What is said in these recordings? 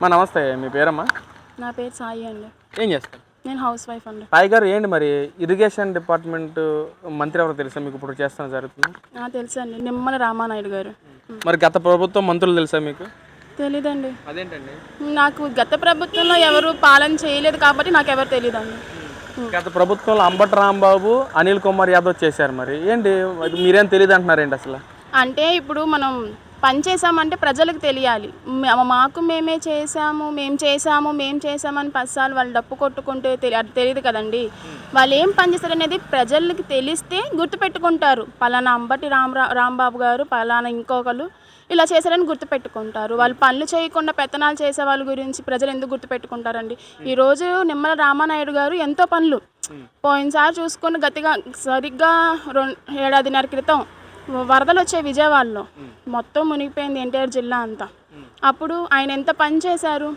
నమస్తే. మీ పేరమ్మా? నా పేరు సాయి అండి. ఏం చేస్తారు? నేను హౌస్ వైఫ్ అండి. సాయి గారు ఏంటి మరి ఇరిగేషన్ డిపార్ట్మెంట్ మంత్రి ఎవరో తెలుసా మీకు? ఇప్పుడు చేస్తున్న జరుగుతుంది. తెలుసండి, నిమ్మల రామానాయుడు గారు. మరి గత ప్రభుత్వం మంత్రులు తెలుసా మీకు? తెలీదండి. అదేంటండి? నాకు గత ప్రభుత్వంలో ఎవరు పాలన చేయలేదు కాబట్టి నాకు ఎవరు తెలియదండి. గత ప్రభుత్వంలో అంబటి రాంబాబు, అనిల్ కుమార్ యాదవ్ చేశారు. మరి ఏంటి మీరేం తెలియదు అంటున్నారేంటి అసలు? అంటే ఇప్పుడు మనం పని చేసామంటే ప్రజలకు తెలియాలి. మాకు మేమే చేసాము, మేము చేసామని 10 సార్లు వాళ్ళు డప్పు కొట్టుకుంటే అది తెలియదు కదండి. వాళ్ళు ఏం పని చేస్తారనేది ప్రజలకి తెలిస్తే గుర్తుపెట్టుకుంటారు. పలానా అంబటి రాంబాబు గారు, పలానా ఇంకొకరు ఇలా చేశారని గుర్తుపెట్టుకుంటారు. వాళ్ళు పనులు చేయకుండా పెత్తనాలు చేసే వాళ్ళ గురించి ప్రజలు ఎందుకు గుర్తుపెట్టుకుంటారండి? ఈరోజు నిమ్మల రామానాయుడు గారు ఎంతో పనులు పోయినసారి చూసుకుని సరిగ్గా 2 ఏడాదిన్నర క్రితం వరదలు వచ్చాయి విజయవాడలో, మొత్తం మునిగిపోయింది ఎన్టీఆర్ జిల్లా అంతా. అప్పుడు ఆయన ఎంత పని చేశారు.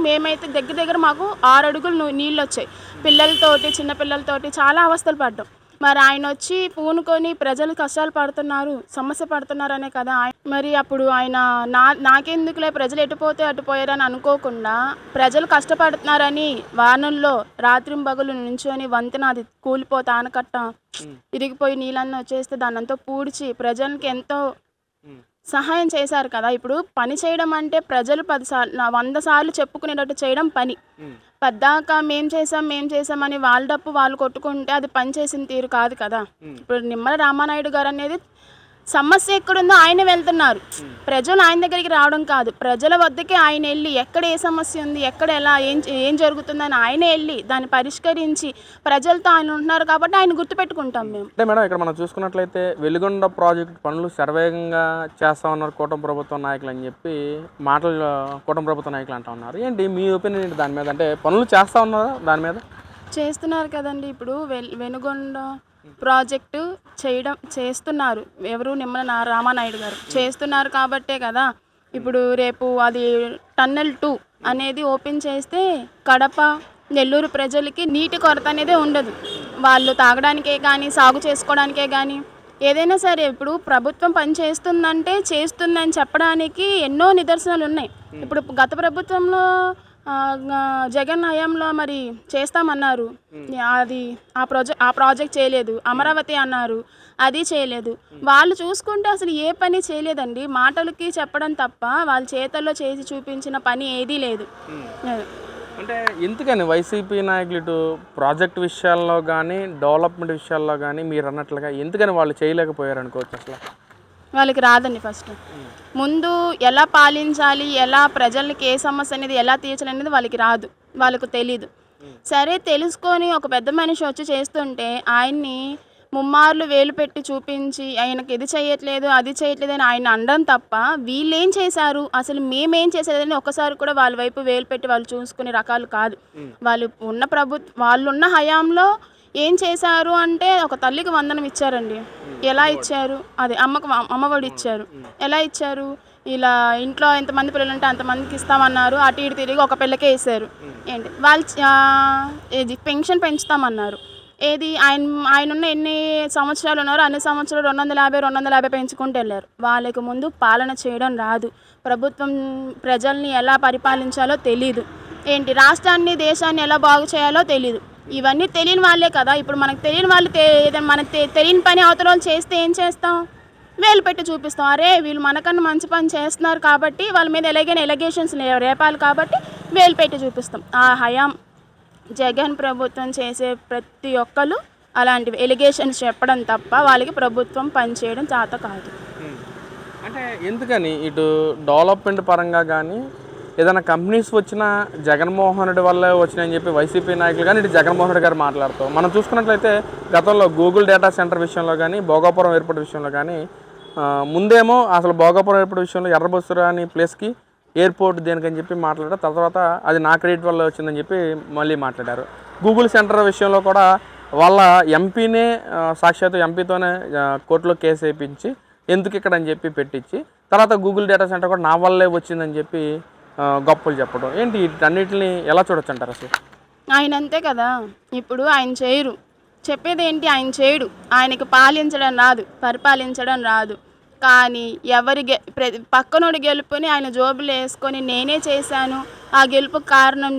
మేమైతే దగ్గర మాకు 6 అడుగులు నీళ్ళు వచ్చాయి. పిల్లలతోటి, చిన్నపిల్లలతోటి చాలా అవస్థలు పడ్డాం. మరి ఆయన వచ్చి పూనుకొని ప్రజలు కష్టాలు పడుతున్నారు, సమస్య పడుతున్నారనే కదా. మరి అప్పుడు ఆయన నాకెందుకులే ప్రజలు ఎటుపోతే అటుపోయారని అనుకోకుండా ప్రజలు కష్టపడుతున్నారని వానల్లో రాత్రింబగలు నుంచొని వంతెన అది కూలిపోతే ఆనకట్ట ఇరిగిపోయి నీళ్ళన్నీ వచ్చేస్తే దాన్నంతా పూడ్చి ప్రజలకి ఎంతో సహాయం చేశారు కదా. ఇప్పుడు పని చేయడం అంటే ప్రజలు 100 సార్లు చెప్పుకునేటట్టు చేయడం పని. పద్దాక మేం చేసామని వాళ్ళ డప్పు వాళ్ళు కొట్టుకుంటే అది పని చేసిన తీరు కాదు కదా. ఇప్పుడు నిమ్మల రామానాయుడు గారు అనేది సమస్య ఎక్కడుందో ఆయన వెళ్తున్నారు. ప్రజలు ఆయన దగ్గరికి రావడం కాదు, ప్రజల వద్దకే ఆయన వెళ్ళి ఎక్కడ ఏ సమస్య ఉంది, ఎక్కడ ఎలా ఏం జరుగుతుందని ఆయన వెళ్ళి దాన్ని పరిష్కరించి ప్రజలతో ఆయన ఉంటున్నారు కాబట్టి ఆయన గుర్తుపెట్టుకుంటాం మేము. అంటే మేడం, ఇక్కడ మనం చూసుకున్నట్లయితే వెలుగొండ ప్రాజెక్టు పనులు శరవేగంగా చేస్తామన్నారు కూటమి ప్రభుత్వ నాయకులు అని చెప్పి మాటలు కూటమి ప్రభుత్వ నాయకులు అంటూ ఉన్నారు. ఏంటి మీ ఒపీనియన్ ఏంటి దాని మీద? అంటే పనులు చేస్తా ఉన్నారా దాని మీద? చేస్తున్నారు కదండి. ఇప్పుడు వెనుగొండ ప్రాజెక్టు చేస్తున్నారు ఎవరు? నిమ్మల రామానాయుడు గారు చేస్తున్నారు కాబట్టే కదా. ఇప్పుడు రేపు అది టన్నెల్ 2 అనేది ఓపెన్ చేస్తే కడప, నెల్లూరు ప్రజలకి నీటి కొరత అనేది ఉండదు. వాళ్ళు తాగడానికే కానీ, సాగు చేసుకోవడానికే కానీ ఏదైనా సరే. ఇప్పుడు ప్రభుత్వం పని చేస్తుందని చెప్పడానికి ఎన్నో నిదర్శనాలు ఉన్నాయి. ఇప్పుడు గత ప్రభుత్వంలో జగన్ హయాంలో మరి చేస్తామన్నారు, అది ఆ ప్రాజెక్ట్ చేయలేదు. అమరావతి అన్నారు, అది చేయలేదు. వాళ్ళు చూసుకుంటే అసలు ఏ పని చేయలేదండి. మాటలకి చెప్పడం తప్ప వాళ్ళ చేతల్లో చేసి చూపించిన పని ఏదీ లేదు. అంటే ఎందుకని వైసీపీ నాయకులు ఇటు ప్రాజెక్ట్ విషయాల్లో కానీ, డెవలప్మెంట్ విషయాల్లో కానీ మీరు అన్నట్లుగా ఎందుకని వాళ్ళు చేయలేకపోయారు అనుకోవచ్చు? అసలు వాళ్ళకి రాదండి. ఫస్ట్ ముందు ఎలా పాలించాలి, ఎలా ప్రజలకి ఏ సమస్య అనేది ఎలా తీర్చాలి అనేది వాళ్ళకి రాదు, వాళ్ళకు తెలీదు. సరే తెలుసుకొని ఒక పెద్ద మనిషి వచ్చి చేస్తుంటే ఆయన్ని ముమ్మార్లు వేలు పెట్టి చూపించి ఆయనకి ఇది చేయట్లేదు, అది చేయట్లేదు అని ఆయన అనడం తప్ప వీళ్ళు ఏం చేశారు, అసలు మేమేం చేసేదని ఒకసారి కూడా వాళ్ళ వైపు వేలు పెట్టి వాళ్ళు చూసుకునే రకాలు కాదు. వాళ్ళున్న హయాంలో ఏం చేశారు అంటే ఒక తల్లికి వందనం ఇచ్చారండి. ఎలా ఇచ్చారు? అది అమ్మఒడి ఇచ్చారు. ఎలా ఇచ్చారు? ఇలా ఇంట్లో ఎంతమంది పిల్లలు ఉంటే అంతమందికి ఇస్తామన్నారు. అటు ఇటు తిరిగి ఒక పిల్లకే వేసారు. ఏంటి వాళ్ళు ఇది పెన్షన్ పెంచుతామన్నారు. ఏది ఆయన ఉన్న ఎన్ని సంవత్సరాలు ఉన్నారో అన్ని సంవత్సరాలు 250 పెంచుకుంటూ వెళ్ళారు. వాళ్ళకి ముందు పాలన చేయడం రాదు. ప్రభుత్వం ప్రజల్ని ఎలా పరిపాలించాలో తెలీదు. ఏంటి రాష్ట్రాన్ని, దేశాన్ని ఎలా బాగు చేయాలో తెలీదు. ఇవన్నీ తెలియని వాళ్ళే కదా. ఇప్పుడు మనకు తెలియని వాళ్ళు మనకు తెలియని పని అవతల వాళ్ళు చేస్తే ఏం చేస్తాం? వేలు పెట్టి చూపిస్తాం. అరే వీళ్ళు మనకన్నా మంచి పని చేస్తున్నారు కాబట్టి వాళ్ళ మీద ఎలిగేషన్స్ రేపాలి కాబట్టి వేలు పెట్టి చూపిస్తాం. ఆ హయాం జగన్ ప్రభుత్వం చేసే ప్రతి ఒక్కరు అలాంటివి ఎలిగేషన్స్ చెప్పడం తప్ప వాళ్ళకి ప్రభుత్వం పనిచేయడం చేత కాదు. అంటే ఎందుకని ఇటు డెవలప్మెంట్ పరంగా కానీ ఏదైనా కంపెనీస్ వచ్చినా జగన్మోహన్ రెడ్డి వల్లే వచ్చినాయని చెప్పి వైసీపీ నాయకులు కానీ ఇటు జగన్మోహన్ రెడ్డి గారు మాట్లాడతాం. మనం చూసుకున్నట్లయితే గతంలో గూగుల్ డేటా సెంటర్ విషయంలో కానీ, భోగాపురం ఎయిర్పోర్ట్ విషయంలో కానీ ముందేమో అసలు భోగాపురం ఎయిర్పోర్ట్ విషయంలో ఎర్రబొస్సురా అని ప్లేస్కి ఎయిర్పోర్ట్ దేనికని చెప్పి మాట్లాడారు. తర్వాత అది నా క్రెడిట్ వల్ల వచ్చిందని చెప్పి మళ్ళీ మాట్లాడారు. గూగుల్ సెంటర్ విషయంలో కూడా వాళ్ళ ఎంపీనే సాక్షాత్ ఎంపీతోనే కోర్టులో కేసు వేయించి ఎందుకు ఇక్కడ అని చెప్పి పెట్టించి తర్వాత గూగుల్ డేటా సెంటర్ కూడా నా వల్లే వచ్చిందని చెప్పి గొప్పలు చెప్పడం. ఏంటి వీటన్నిటిని ఎలా చూడొచ్చు అంటారు అసలు? ఆయన అంతే కదా. ఇప్పుడు ఆయన చేయరు, చెప్పేది ఏంటి? ఆయన చేయడు. ఆయనకి పాలించడం రాదు, పరిపాలించడం రాదు. కానీ పక్కనోడి గెలుపుని ఆయన జోబులో వేసుకొని నేనే చేశాను, ఆ గెలుపుకి కారణం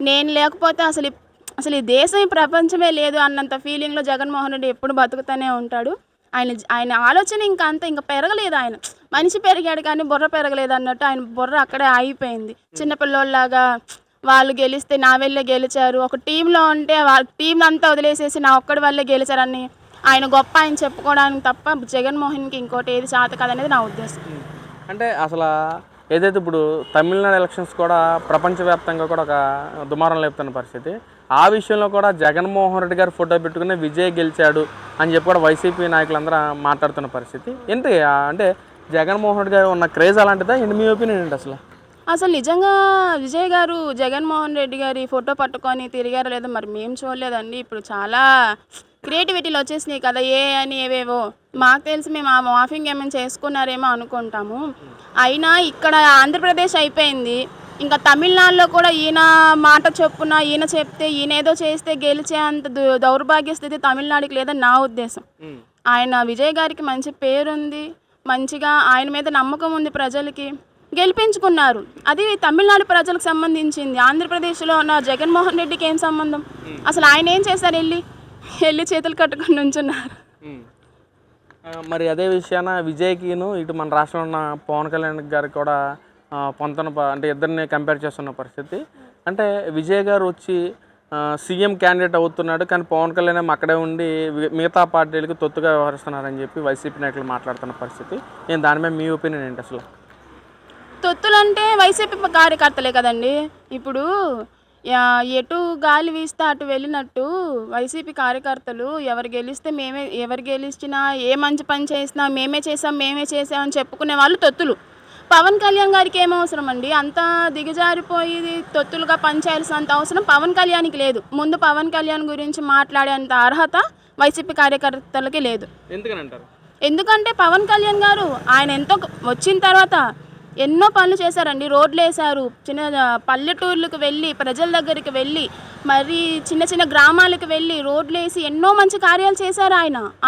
నేను లేకపోతే అసలు ఈ దేశం, ఈ ప్రపంచమే లేదు అన్నంత ఫీలింగ్లో జగన్మోహన్ రెడ్డి ఎప్పుడు బతుకుతూనే ఉంటాడు. ఆయన ఆలోచన ఇంకా పెరగలేదు. ఆయన మనిషి పెరిగాడు కానీ బుర్ర పెరగలేదు అన్నట్టు ఆయన బుర్ర అక్కడే ఆగిపోయింది. చిన్నపిల్లోళ్ళలాగా వాళ్ళు గెలిస్తే నా వల్లే గెలిచారు, ఒక టీంలో ఉంటే వాళ్ళ టీం అంతా వదిలేసేసి నా ఒక్కడి వల్లే గెలిచారని ఆయన గొప్ప ఆయన చెప్పుకోవడానికి తప్ప జగన్మోహన్కి ఇంకోటి ఏది చేత కాదనేది నా ఉద్దేశం. అంటే అసలు ఏదైతే ఇప్పుడు తమిళనాడు ఎలక్షన్స్ కూడా ప్రపంచవ్యాప్తంగా కూడా ఒక దుమారం లేపుతున్న పరిస్థితి, ఆ విషయంలో కూడా జగన్మోహన్ రెడ్డి గారు ఫోటో పెట్టుకుని విజయ్ గెలిచాడు అని చెప్పి కూడా వైసీపీ నాయకులందరూ మాట్లాడుతున్న పరిస్థితి ఏంటి? అంటే జగన్మోహన్ రెడ్డి గారు ఉన్న క్రేజ్ అలాంటిదా? మీ ఒపీనియన్ ఏంటి అసలు నిజంగా విజయ్ గారు జగన్మోహన్ రెడ్డి గారి ఫోటో పట్టుకొని తిరిగారో లేదో మరి మేము చూడలేదండి. ఇప్పుడు చాలా క్రియేటివిటీలు వచ్చేసినాయి కదా, అని ఏవేవో మాకు తెలిసి మేము ఆ మాఫింగ్ ఏమైనా చేసుకున్నారేమో అనుకుంటాము. అయినా ఇక్కడ ఆంధ్రప్రదేశ్ అయిపోయింది, ఇంకా తమిళనాడులో కూడా ఈయన మాట చొప్పున ఈయన చెప్తే ఈయన ఏదో చేస్తే గెలిచే అంత దౌర్భాగ్య స్థితి తమిళనాడుకి లేదని నా ఉద్దేశం. ఆయన విజయ్ గారికి మంచి పేరుంది, మంచిగా ఆయన మీద నమ్మకం ఉంది, ప్రజలకి గెలిపించుకున్నారు. అది తమిళనాడు ప్రజలకు సంబంధించింది. ఆంధ్రప్రదేశ్లో ఉన్న జగన్మోహన్ రెడ్డికి ఏం సంబంధం? అసలు ఆయన ఏం చేశారు? వెళ్ళి చేతులు కట్టుకొని నుంచున్నారు. మరి అదే విషయాన విజయ్కిను ఇటు మన రాష్ట్రంలో ఉన్న పవన్ కళ్యాణ్ గారికి కూడా అంటే ఇద్దరిని కంపేర్ చేస్తున్న పరిస్థితి. అంటే విజయ్ గారు వచ్చి సీఎం క్యాండిడేట్ అవుతున్నాడు, కానీ పవన్ కళ్యాణ్ అక్కడే ఉండి మిగతా పార్టీలకు తొత్తుగా వ్యవహరిస్తున్నారని చెప్పి వైసీపీ నాయకులు మాట్లాడుతున్న పరిస్థితి. నేను దాని మీద మీ ఒపీనియన్ ఏంటి? అసలు తొత్తులంటే వైసీపీ కార్యకర్తలే కదండి. ఇప్పుడు ఎటు గాలి వీస్తే అటు వెళ్ళినట్టు వైసీపీ కార్యకర్తలు ఎవరు గెలిచినా ఏ మంచి పని చేసినా మేమే చేసామని చెప్పుకునే వాళ్ళు తొత్తులు. పవన్ కళ్యాణ్ గారికి ఏమవసరం అండి? అంత దిగజారిపోయి తొత్తులుగా పనిచేయాల్సినంత అవసరం పవన్ కళ్యాణ్కి లేదు. ముందు పవన్ కళ్యాణ్ గురించి మాట్లాడేంత అర్హత వైసీపీ కార్యకర్తలకి లేదు. ఎందుకంటే పవన్ కళ్యాణ్ గారు ఆయన ఎంతో వచ్చిన తర్వాత ఎన్నో పనులు చేశారండి. రోడ్లు వేశారు, చిన్న పల్లెటూర్లకు వెళ్ళి ప్రజల దగ్గరికి వెళ్ళి మరి చిన్న చిన్న గ్రామాలకు వెళ్ళి రోడ్లు వేసి ఎన్నో మంచి కార్యాలు చేశారు.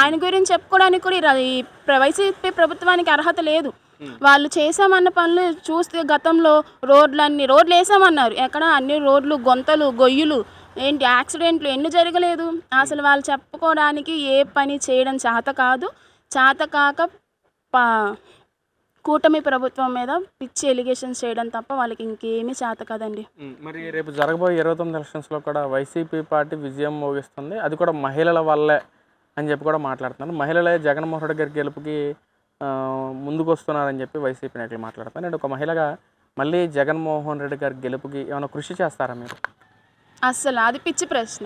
ఆయన గురించి చెప్పుకోవడానికి కూడా ఈ వైసీపీ ప్రభుత్వానికి అర్హత లేదు. వాళ్ళు చేసామన్న పనులు చూస్తే గతంలో రోడ్లు వేసామన్నారు, ఎక్కడ అన్ని రోడ్లు గొంతలు గొయ్యులు ఏంటి యాక్సిడెంట్లు ఎన్ని జరగలేదు. అసలు వాళ్ళు చెప్పుకోవడానికి ఏ పని చేయడం చేత కాక కూటమి ప్రభుత్వం మీద పిచ్చి ఎలిగేషన్స్ చేయడం తప్ప వాళ్ళకి ఇంకేమీ చేత కదండి. మరి రేపు జరగబోయే 29 ఎలక్షన్స్లో కూడా వైసీపీ పార్టీ విజయం మోగిస్తుంది, అది కూడా మహిళల వల్లే అని చెప్పి కూడా మాట్లాడుతున్నారు. మహిళలే జగన్మోహన్ రెడ్డి గారి గెలుపుకి ముందుకు వస్తున్నారని చెప్పి వైసీపీ నాయకులు మాట్లాడుతున్నారు. నేను ఒక మహిళగా మళ్ళీ జగన్మోహన్ రెడ్డి గారి గెలుపుకి ఏమైనా కృషి చేస్తారా మీరు? అస్సలు అది పిచ్చి ప్రశ్న.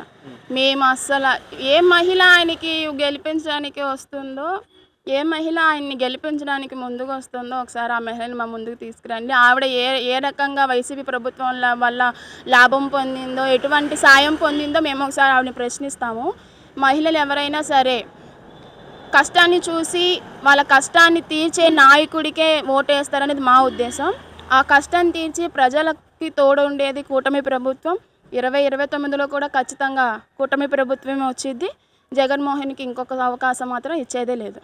మేము అస్సలు ఏ మహిళ ఆయనకి గెలిపించడానికి వస్తుందో, ఏ మహిళ ఆయన్ని గెలిపించడానికి ముందుకు వస్తుందో ఒకసారి ఆ మహిళని మా ముందుకు తీసుకురండి. ఆవిడ ఏ రకంగా వైసీపీ ప్రభుత్వం వల్ల లాభం పొందిందో, ఎటువంటి సాయం పొందిందో మేము ఒకసారి ఆవిడని ప్రశ్నిస్తాము. మహిళలు ఎవరైనా సరే కష్టాన్ని చూసి వాళ్ళ కష్టాన్ని తీర్చే నాయకుడికే ఓటేస్తారనేది మా ఉద్దేశం. ఆ కష్టాన్ని తీర్చి ప్రజలకి తోడు ఉండేది కూటమి ప్రభుత్వం. 2029లో కూడా ఖచ్చితంగా కూటమి ప్రభుత్వమే వచ్చింది. జగన్మోహన్కి ఇంకొక అవకాశం మాత్రం ఇచ్చేదే లేదు.